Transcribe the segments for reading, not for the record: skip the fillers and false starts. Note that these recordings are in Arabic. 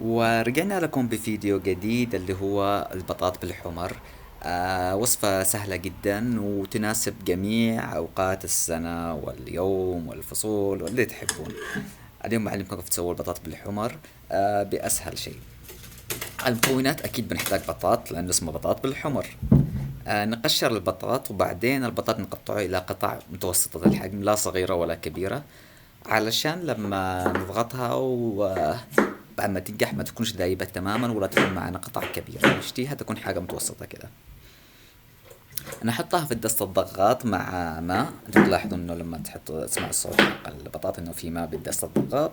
ورجعنا لكم بفيديو جديد اللي هو البطاط بالحمر. وصفة سهلة جدا وتناسب جميع أوقات السنة واليوم والفصول واللي تحبون. اليوم بعلمكم كيف تسووا البطاط بالحمر بأسهل شيء. المكونات أكيد بنحتاج بطاط لأنه اسمه بطاط بالحمر. نقشر البطاط وبعدين البطاط نقطعه إلى قطع متوسطة الحجم، لا صغيرة ولا كبيرة، علشان لما نضغطها بعد ما تنجح ما تكونش دايبة تماما ولا تكون معنا قطع كبيرة، نشتيها تكون حاجة متوسطة كده. نحطها في الدست الضغاط مع ماء. انتوا تلاحظوا انه لما تحطوا تسمع الصوت حق البطاطا انه في ماء بالدست الضغاط.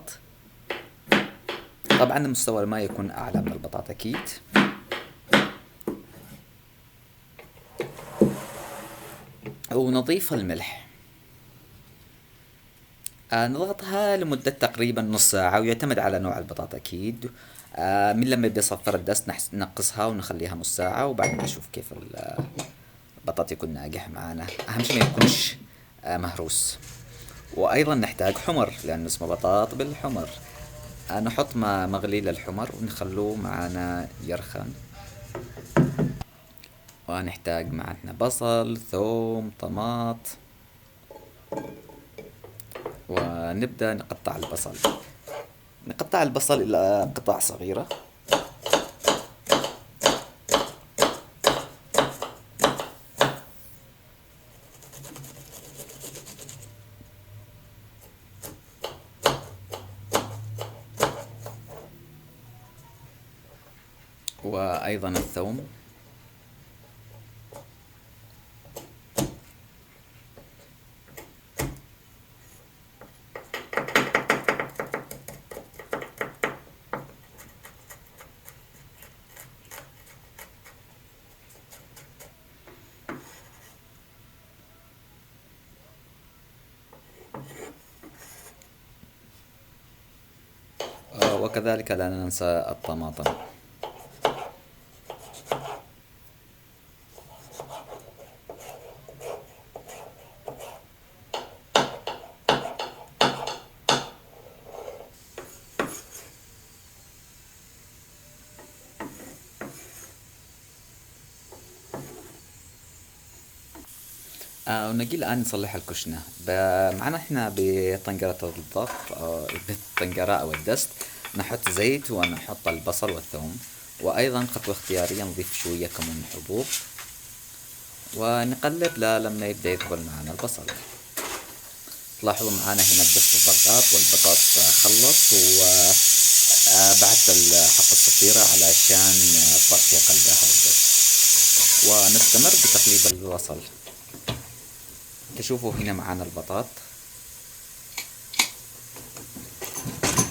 طبعا مستوى الماء يكون اعلى من البطاطا اكيد. ونضيف الملح. نضغطها لمدة تقريبا نص ساعة ويعتمد على نوع البطاطا أكيد. من لما يبدأ يصفر الدست نقصها ونخليها نص ساعة وبعدين نشوف كيف البطاط يكون ناجح معانا. أهم شيء ما يكونش مهروس. وأيضا نحتاج حمر لأنه اسمه بطاط بالحمر. نحط ماء مغلي للحمر ونخلوه معانا يرخن. ونحتاج معنا بصل، ثوم، طماط. ونبدأ نقطع البصل. نقطع البصل إلى قطع صغيرة. وأيضا الثوم. وكذلك لا ننسى الطماطم. ونجي الآن نصلح الكشنة. معنا احنا بطنجرة الضغط أو بالطنجرة أو الدست. نحط زيت ونحط البصل والثوم. وأيضا خطوة اختيارية نضيف شوية كمون حبوب. ونقلب لما يبدأ يدخل معنا البصل. تلاحظوا معانا هنا الدست الضغط والبطاط خلص وبعدت حق الصفيرة علشان تغطي قلبها الدست. ونستمر بتقليب البصل. تشوفوا هنا معانا البطاط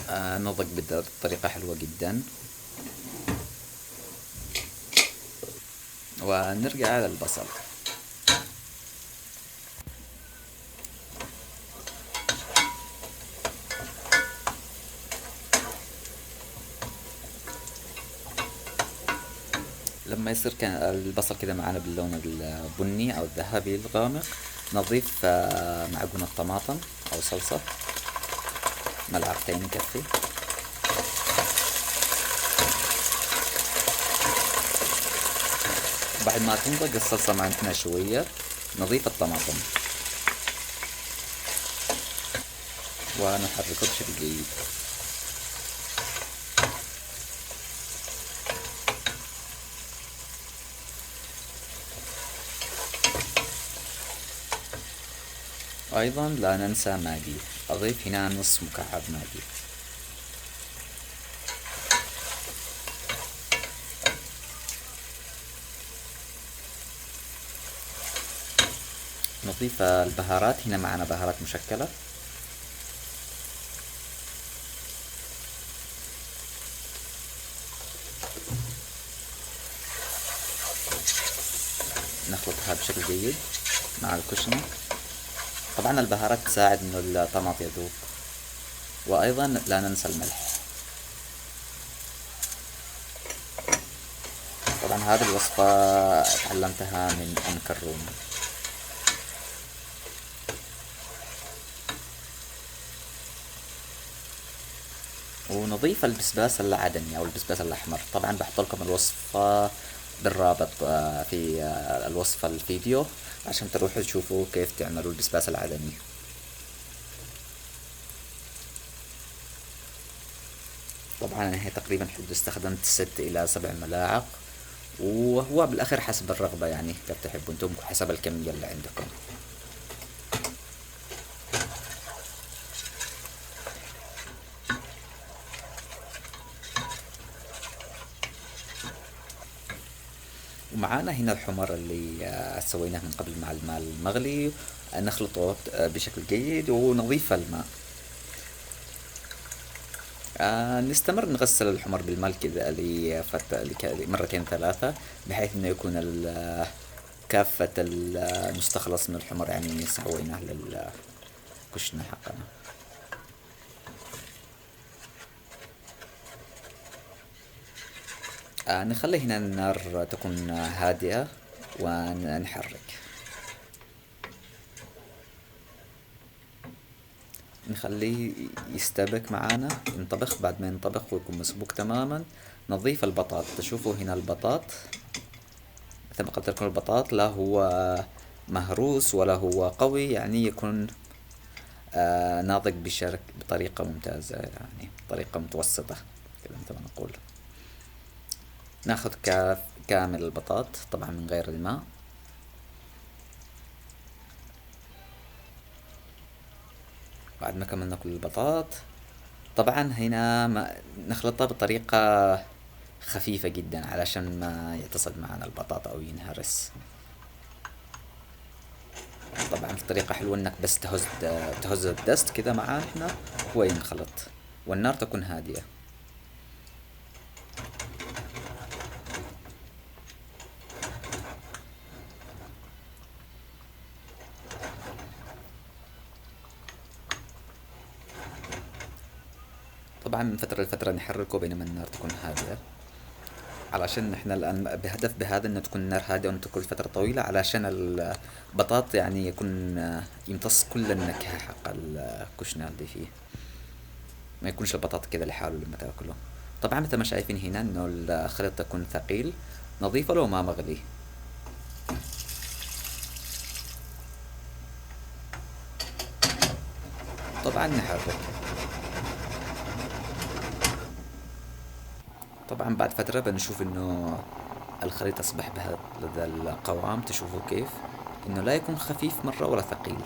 نضج بطريقة حلوة جدا. ونرجع على البصل. لما يصير البصل كده معانا باللون البني أو الذهبي الغامق، نضيف معجون الطماطم أو صلصة، ملعقتين يكفي. بعد ما تنضج الصلصة معنا شوية نضيف الطماطم ونحركه بشكل جيد. أيضا لا ننسى ماجي. أضيف هنا نص مكعب ماجي. نضيف البهارات. هنا معنا بهارات مشكلة. نخلطها بشكل جيد مع الكشنة. طبعا البهارات تساعد انه الطماط يذوب. وايضا لا ننسى الملح. طبعا هذه الوصفة تعلمتها من ام كروم. نضيف البسباس العدني او البسباس الاحمر. طبعا بحط لكم الوصفة بالرابط في الوصف الفيديو عشان تروحوا تشوفوا كيف تعملوا البسباس العدني. طبعا انا هي تقريبا حدود استخدمت 6 إلى 7 ملاعق، وهو بالاخير حسب الرغبة، يعني كيف تحبوا انتم حسب الكمية اللي عندكم. ومعانا هنا الحمر اللي سويناه من قبل مع الماء المغلي. نخلطه بشكل جيد ونضيف الماء. نستمر نغسل الحمر بالماء كذا مرتين ثلاثة، بحيث انه يكون كافة المستخلص من الحمر يعني سويناه للكشنة حقنا. نخلي هنا النار تكون هادئة ونحرك. نخليه يستبك معانا، ينطبخ. بعد ما ينطبخ ويكون مسبوك تماما نضيف البطاط. تشوفوا هنا البطاط، مثل ما قلت لكم البطاط لا هو مهروس ولا هو قوي، يعني يكون ناضج بطريقة ممتازة، يعني طريقة متوسطة كذا مثل ما نقول. ناخذ كامل البطاط طبعا من غير الماء. بعد ما كملنا كل البطاط، طبعا هنا ما نخلطها بطريقة خفيفة جدا علشان ما يتصل معنا البطاطا او ينهرس. طبعا الطريقة حلوة انك بس تهز الدست كذا معاه هنا، هو ينخلط والنار تكون هادية. طبعا من فترة لفترة نحركه بينما النار تكون هادية، علشان احنا الان بهدف بهذا انه تكون النار هادئة وانه تكون فترة طويلة، علشان البطاط يعني يكون يمتص كل النكهة حق الكشنة اللي فيه، ما يكونش البطاط كذا لحاله لما تاكله. طبعا مثل ما شايفين هنا انه الخليط يكون ثقيل، نضيف له ماء مغلي. طبعا نحرك. طبعا بعد فترة بنشوف انه الخليط اصبح بهذا القوام. تشوفوا كيف انه لا يكون خفيف مرة ولا ثقيل.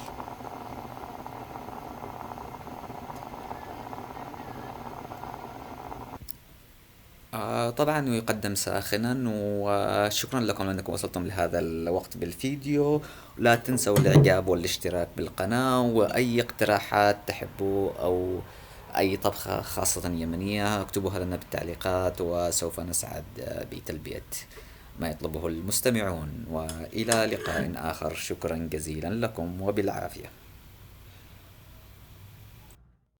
طبعا ويقدم ساخنا. وشكرا لكم انكم وصلتم لهذا الوقت بالفيديو. لا تنسوا الاعجاب والاشتراك بالقناة، واي اقتراحات تحبوا او اي طبخة خاصة يمنية اكتبوها لنا بالتعليقات، وسوف نسعد بتلبية ما يطلبه المستمعون. والى لقاء اخر، شكرا جزيلا لكم وبالعافية.